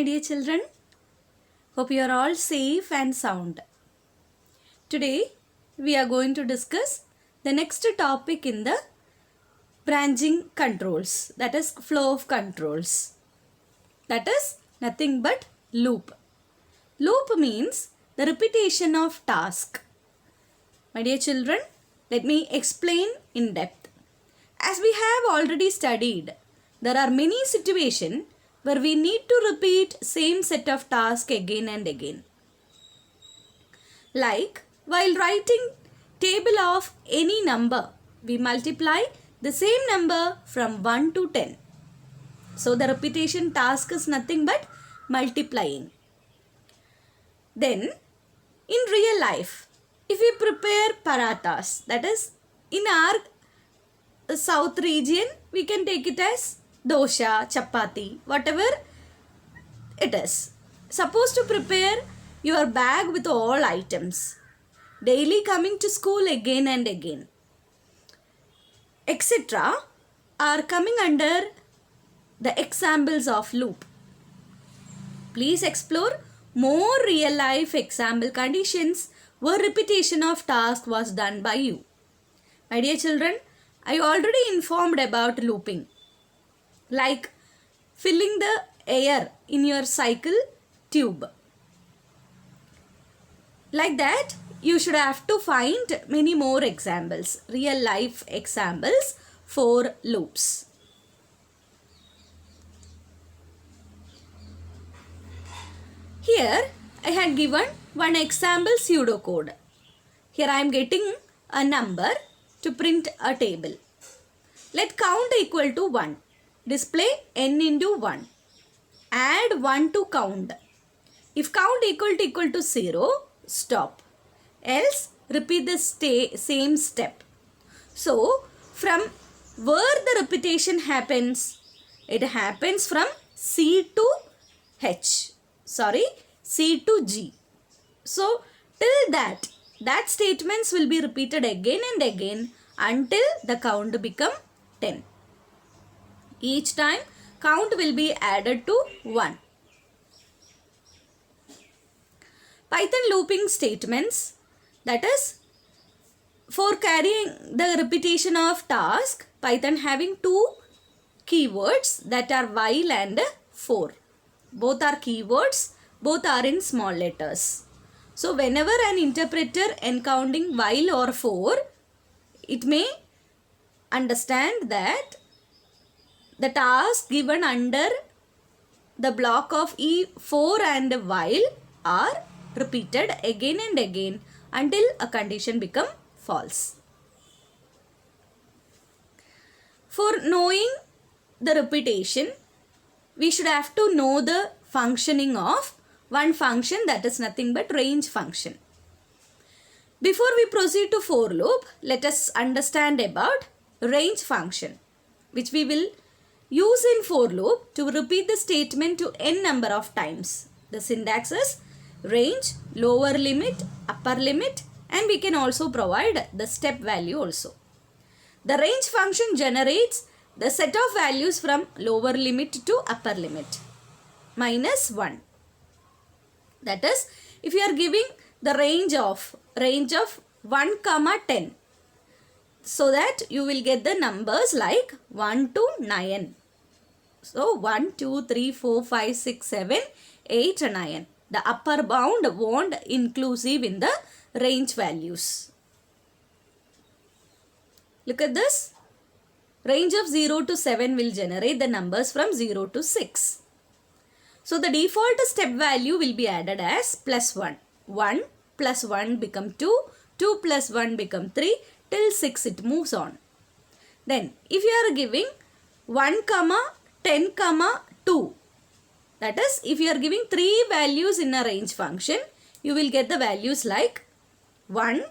dear children. Hope you are all safe and sound. Today we are going to discuss the next topic in the branching controls, that is flow of controls. That is nothing but loop. Loop means the repetition of task. My dear children, let me explain in depth. As we have already studied, there are many situations where we need to repeat same set of tasks again and again. Like while writing table of any number, we multiply the same number from 1 to 10. So the repetition task is nothing but multiplying. Then in real life, if we prepare parathas, that is in our south region, we can take it as dosha, chapati, whatever it is. Suppose to prepare your bag with all items, daily coming to school again and again, etc. are coming under the examples of loop. Please explore more real life example conditions where repetition of task was done by you. My dear children, I already informed about looping, like filling the air in your cycle tube. Like that, you should have to find many more examples, real life examples for loops. Here, I had given one example pseudocode. Here I am getting a number to print a table. Let count equal to 1. Display n into 1. Add 1 to count. If count equal to 0, stop. Else repeat the same step. So from where the repetition happens? It happens from C to H. C to G. So till that statements will be repeated again and again until the count become 10. Each time count will be added to 1. Python looping statements, that is for carrying the repetition of task, Python having two keywords, that are while and for. Both are keywords, both are in small letters. So whenever an interpreter encountering while or for, it may understand that the task given under the block of for and while are repeated again and again until a condition become false. For knowing the repetition, we should have to know the functioning of one function, that is nothing but range function. Before we proceed to for loop, let us understand about range function, which we will use in for loop to repeat the statement to n number of times. The syntax is range, lower limit, upper limit, and we can also provide the step value also. The range function generates the set of values from lower limit to upper limit minus 1. That is, if you are giving the range of 1, 10, so that you will get the numbers like 1 to 9. So 1, 2, 3, 4, 5, 6, 7, 8, 9. The upper bound won't inclusive in the range values. Look at this. Range of 0 to 7 will generate the numbers from 0 to 6. So the default step value will be added as plus 1. 1 plus 1 become 2. 2 plus 1 become 3. Till 6 it moves on. Then if you are giving 1, 10, 2. That is, if you are giving 3 values in a range function, you will get the values like 1,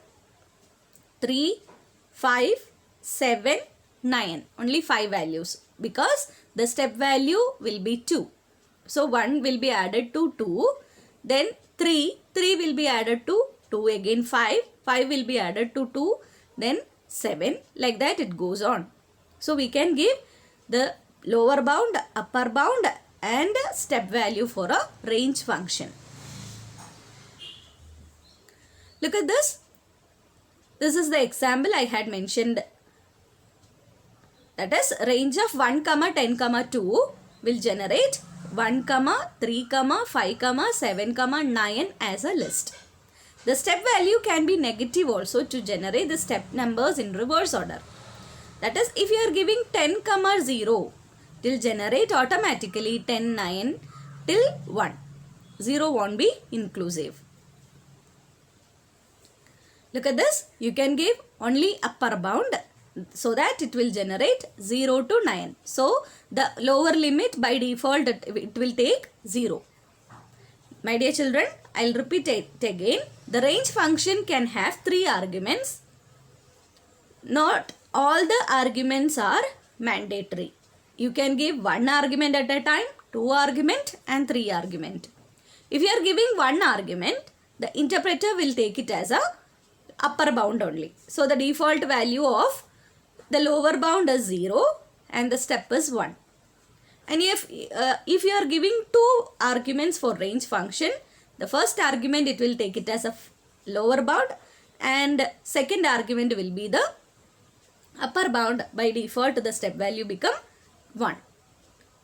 3, 5, 7, 9. Only 5 values because the step value will be 2. So 1 will be added to 2. Then 3 will be added to 2. Again 5 will be added to 2. Then 7. Like that it goes on. So we can give the lower bound, upper bound and step value for a range function. Look at this. This is the example I had mentioned. That is, range of 1, 10, 2 will generate 1, 3, 5, 7, 9 as a list. The step value can be negative also to generate the step numbers in reverse order. That is, if you are giving 10, 0, it will generate automatically 10, 9 till 1. 0 won't be inclusive. Look at this. You can give only upper bound so that it will generate 0 to 9. So, the lower limit by default it will take 0. My dear children, I will repeat it again. The range function can have 3 arguments. Not all the arguments are mandatory. You can give 1 argument at a time, 2 argument and 3 argument. If you are giving 1 argument, the interpreter will take it as a upper bound only. So, the default value of the lower bound is 0 and the step is 1. And if you are giving 2 arguments for range function, the first argument it will take it as a lower bound and second argument will be the upper bound. By default the step value become 1.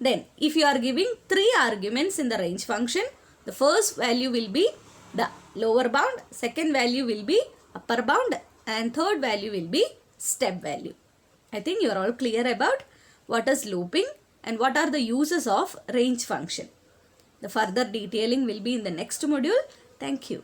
Then if you are giving 3 arguments in the range function, the first value will be the lower bound, second value will be upper bound and third value will be step value. I think you are all clear about what is looping and what are the uses of range function. The further detailing will be in the next module. Thank you.